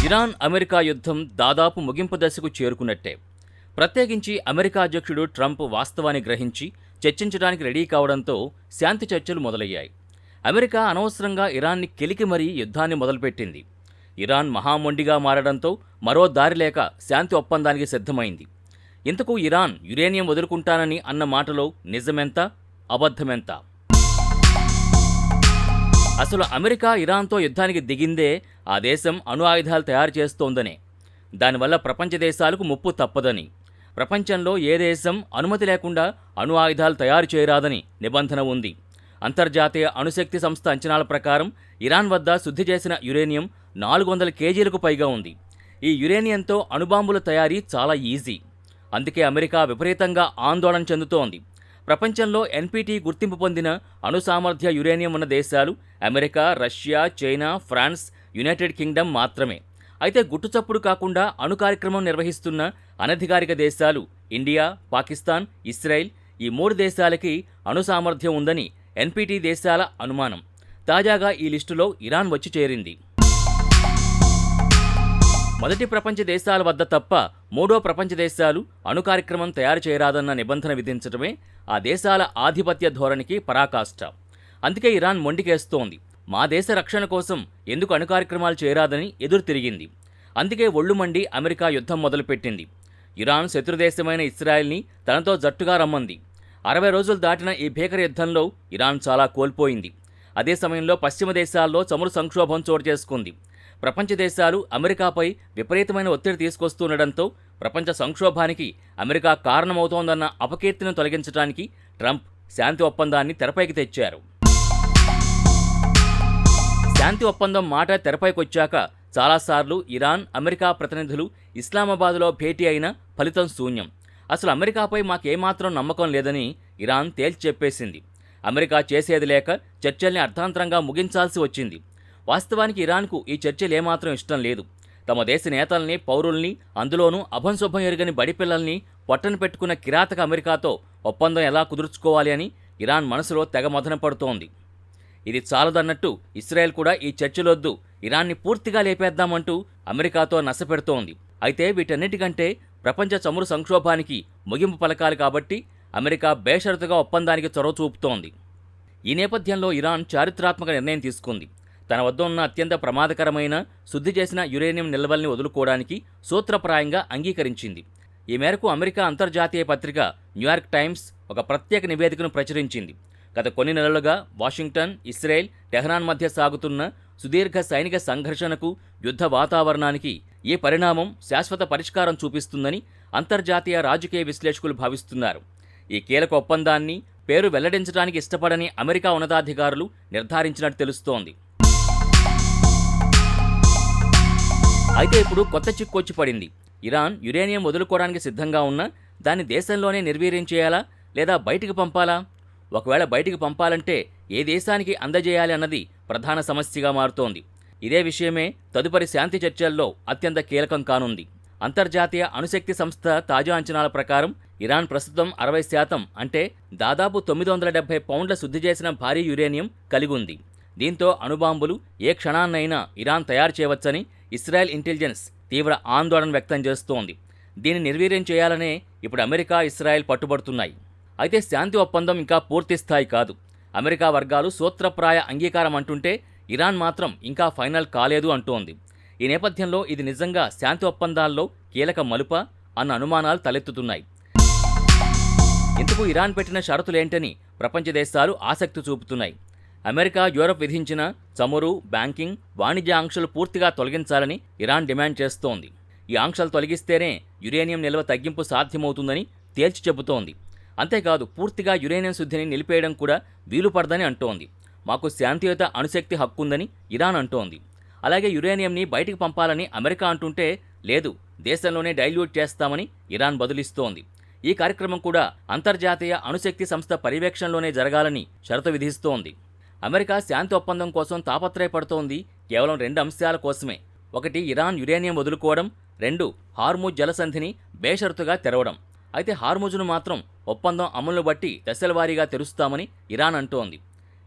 Iran America యుద్ధం దాదాపు ముగింపు దశకు చేరుకున్నట్టే. ప్రత్యేకించి అమెరికా అధ్యక్షుడు ట్రంప్ వాస్తవాన్ని గ్రహించి చర్చించడానికి రెడీ కావడంతో శాంతి చర్చలు మొదలయ్యాయి. అమెరికా అనవసరంగా ఇరాన్ని కెలికి మరీ యుద్ధాన్ని మొదలుపెట్టింది. ఇరాన్ మహామొండిగా మారడంతో మరో దారి లేక శాంతి ఒప్పందానికి సిద్ధమైంది. ఇంతకు ఇరాన్ యురేనియం వదులుకుంటానని అన్న మాటలో నిజమెంత, అబద్ధమెంత? అసలు అమెరికా ఇరాన్తో యుద్ధానికి దిగిందే ఆ దేశం అణు ఆయుధాలు తయారు చేస్తోందనే. దానివల్ల ప్రపంచ దేశాలకు ముప్పు తప్పదని, ప్రపంచంలో ఏ దేశం అనుమతి లేకుండా అణు ఆయుధాలు తయారు చేయరాదని నిబంధన ఉంది. అంతర్జాతీయ అణుశక్తి సంస్థ అంచనాల ప్రకారం ఇరాన్ వద్ద శుద్ధి చేసిన యురేనియం 400 కేజీలకు పైగా ఉంది. ఈ యురేనియంతో అణుబాంబుల తయారీ చాలా ఈజీ. అందుకే అమెరికా విపరీతంగా ఆందోళన చెందుతోంది. ప్రపంచంలో ఎన్పీటీ గుర్తింపు పొందిన అణు సామర్థ్య యురేనియం ఉన్న దేశాలు America, Russia, China, France, United Kingdom మాత్రమే. అయితే గుట్టుచప్పుడు కాకుండా అణు కార్యక్రమం నిర్వహిస్తున్న అనధికారిక దేశాలు ఇండియా, పాకిస్తాన్, ఇస్రాయెల్, ఈ 3 దేశాలకి అణు సామర్థ్యం ఉందని ఎన్పీటీ దేశాల అనుమానం. తాజాగా ఈ లిస్టులో ఇరాన్ వచ్చి చేరింది. మొదటి ప్రపంచ దేశాల వద్ద తప్ప మూడో ప్రపంచ దేశాలు అణు కార్యక్రమం తయారు చేయరాదన్న నిబంధన విధించడమే ఆ దేశాల ఆధిపత్య ధోరణికి పరాకాష్ట. అందుకే ఇరాన్ మొండికేస్తోంది. మా దేశ రక్షణ కోసం ఎందుకు అణు కార్యక్రమాలు చేయరాదని ఎదురు తిరిగింది. అందుకే ఒళ్ళుమండి అమెరికా యుద్ధం మొదలుపెట్టింది. ఇరాన్ శత్రుదేశమైన ఇస్రాయెల్ని తనతో జట్టుగా రమ్మంది. 60 రోజులు దాటిన ఈ భీకర యుద్ధంలో ఇరాన్ చాలా కోల్పోయింది. అదే సమయంలో పశ్చిమ దేశాల్లో చమురు సంక్షోభం చోటు చేసుకుంది. ప్రపంచ దేశాలు అమెరికాపై విపరీతమైన ఒత్తిడి తీసుకొస్తుండటంతో ప్రపంచ సంక్షోభానికి అమెరికా కారణమవుతోందన్న అపకీర్తిని తొలగించడానికి ట్రంప్ శాంతి ఒప్పందాన్ని తెరపైకి తెచ్చారు. శాంతి ఒప్పందం మాట తెరపైకొచ్చాక చాలాసార్లు ఇరాన్, అమెరికా ప్రతినిధులు ఇస్లామాబాద్లో భేటీ అయినా ఫలితం శూన్యం. అసలు అమెరికాపై మాకేమాత్రం నమ్మకం లేదని ఇరాన్ తేల్చి చెప్పేసింది. అమెరికా చేసేది లేక చర్చల్ని అర్థాంతరంగా ముగించాల్సి వచ్చింది. వాస్తవానికి ఇరాన్కు ఈ చర్చలు ఏమాత్రం ఇష్టం లేదు. తమ దేశ నేతల్ని, పౌరుల్ని, అందులోనూ అభంశుభం ఎరుగని బడిపిల్లల్ని పొట్టన పెట్టుకున్న కిరాతక అమెరికాతో ఒప్పందం ఎలా కుదుర్చుకోవాలి అని ఇరాన్ మనసులో తెగ మదన పడుతోంది. ఇది చాలదన్నట్టు ఇస్రాయెల్ కూడా ఈ చర్చలొద్దు, ఇరాన్ని పూర్తిగా లేపేద్దామంటూ అమెరికాతో నసపెడుతోంది. అయితే వీటన్నిటికంటే ప్రపంచ చమురు సంక్షోభానికి ముగింపు పలకాలి కాబట్టి అమెరికా బేషరతుగా ఒప్పందానికి చొరవ చూపుతోంది. ఈ నేపథ్యంలో ఇరాన్ చారిత్రాత్మక నిర్ణయం తీసుకుంది. తన వద్ద ఉన్న అత్యంత ప్రమాదకరమైన శుద్ధి చేసిన యురేనియం నిల్వల్ని వదులుకోవడానికి సూత్రప్రాయంగా అంగీకరించింది. ఈ మేరకు అమెరికా అంతర్జాతీయ పత్రిక న్యూయార్క్ టైమ్స్ ఒక ప్రత్యేక నివేదికను ప్రచురించింది. గత కొన్ని నెలలుగా వాషింగ్టన్, ఇస్రాయెల్, టెహ్రాన్ మధ్య సాగుతున్న సుదీర్ఘ సైనిక సంఘర్షణకు, యుద్ధ వాతావరణానికి ఈ పరిణామం శాశ్వత పరిష్కారం చూపిస్తుందని అంతర్జాతీయ రాజకీయ విశ్లేషకులు భావిస్తున్నారు. ఈ కీలక ఒప్పందాన్ని పేరు వెల్లడించడానికి ఇష్టపడని అమెరికా ఉన్నతాధికారులు నిర్ధారించినట్టు తెలుస్తోంది. అయితే ఇప్పుడు కొత్త చిక్కొచ్చి పడింది. ఇరాన్ యురేనియం వదులుకోవడానికి సిద్ధంగా ఉన్నా దాన్ని దేశంలోనే నిర్వీర్యం చేయాలా లేదా బయటికి పంపాలా? ఒకవేళ బయటికి పంపాలంటే ఏ దేశానికి అందజేయాలి అన్నది ప్రధాన సమస్యగా మారుతోంది. ఇదే విషయమే తదుపరి శాంతి చర్చల్లో అత్యంత కీలకం కానుంది. అంతర్జాతీయ అణుశక్తి సంస్థ తాజా అంచనాల ప్రకారం ఇరాన్ ప్రస్తుతం 60% అంటే దాదాపు 970 పౌండ్ల శుద్ధి చేసిన భారీ యురేనియం కలిగి ఉంది. దీంతో అణుబాంబులు ఏ క్షణాన్నైనా ఇరాన్ తయారు చేయవచ్చని ఇస్రాయెల్ ఇంటెలిజెన్స్ తీవ్ర ఆందోళన వ్యక్తం చేస్తోంది. దీన్ని నిర్వీర్యం చేయాలనే ఇప్పుడు అమెరికా, ఇస్రాయెల్ పట్టుబడుతున్నాయి. అయితే శాంతి ఒప్పందం ఇంకా పూర్తిస్థాయి కాదు. అమెరికా వర్గాలు సూత్రప్రాయ అంగీకారం అంటుంటే ఇరాన్ మాత్రం ఇంకా ఫైనల్ కాలేదు అంటోంది. ఈ నేపథ్యంలో ఇది నిజంగా శాంతి ఒప్పందాల్లో కీలక మలుప అన్న అనుమానాలు తలెత్తుతున్నాయి. ఇంతకు ఇరాన్ పెట్టిన షరతులేంటని ప్రపంచ దేశాలు ఆసక్తి చూపుతున్నాయి. అమెరికా, యూరప్ విధించిన చమురు, బ్యాంకింగ్, వాణిజ్య ఆంక్షలు పూర్తిగా తొలగించాలని ఇరాన్ డిమాండ్ చేస్తోంది. ఈ ఆంక్షలు తొలగిస్తేనే యురేనియం నిల్వ తగ్గింపు సాధ్యమవుతుందని తేల్చి చెబుతోంది. అంతేకాదు పూర్తిగా యురేనియం శుద్ధిని నిలిపేయడం కూడా వీలుపడదని అంటోంది. మాకు శాంతియుత అణుశక్తి హక్కుందని ఇరాన్ అంటోంది. అలాగే యురేనియంని బయటికి పంపాలని అమెరికా అంటుంటే లేదు, దేశంలోనే డైల్యూట్ చేస్తామని ఇరాన్ బదులిస్తోంది. ఈ కార్యక్రమం కూడా అంతర్జాతీయ అణుశక్తి సంస్థ పర్యవేక్షణలోనే జరగాలని షరతు విధిస్తోంది. అమెరికా శాంతి ఒప్పందం కోసం తాపత్రయపడుతోంది కేవలం 2 అంశాల కోసమే. ఒకటి ఇరాన్ యురేనియం వదులుకోవడం, 2 హార్ముజ్ జలసంధిని బేషరతుగా తెరవడం. అయితే హార్ముజ్ను మాత్రం ఒప్పందం అమలును బట్టి దశలవారీగా తెరుస్తామని ఇరాన్ అంటోంది.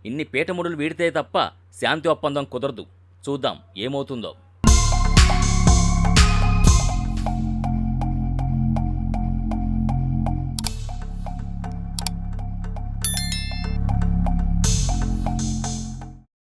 ఇన్ని పీటముడులు వీడితే తప్ప శాంతి ఒప్పందం కుదరదు. చూద్దాం ఏమవుతుందో.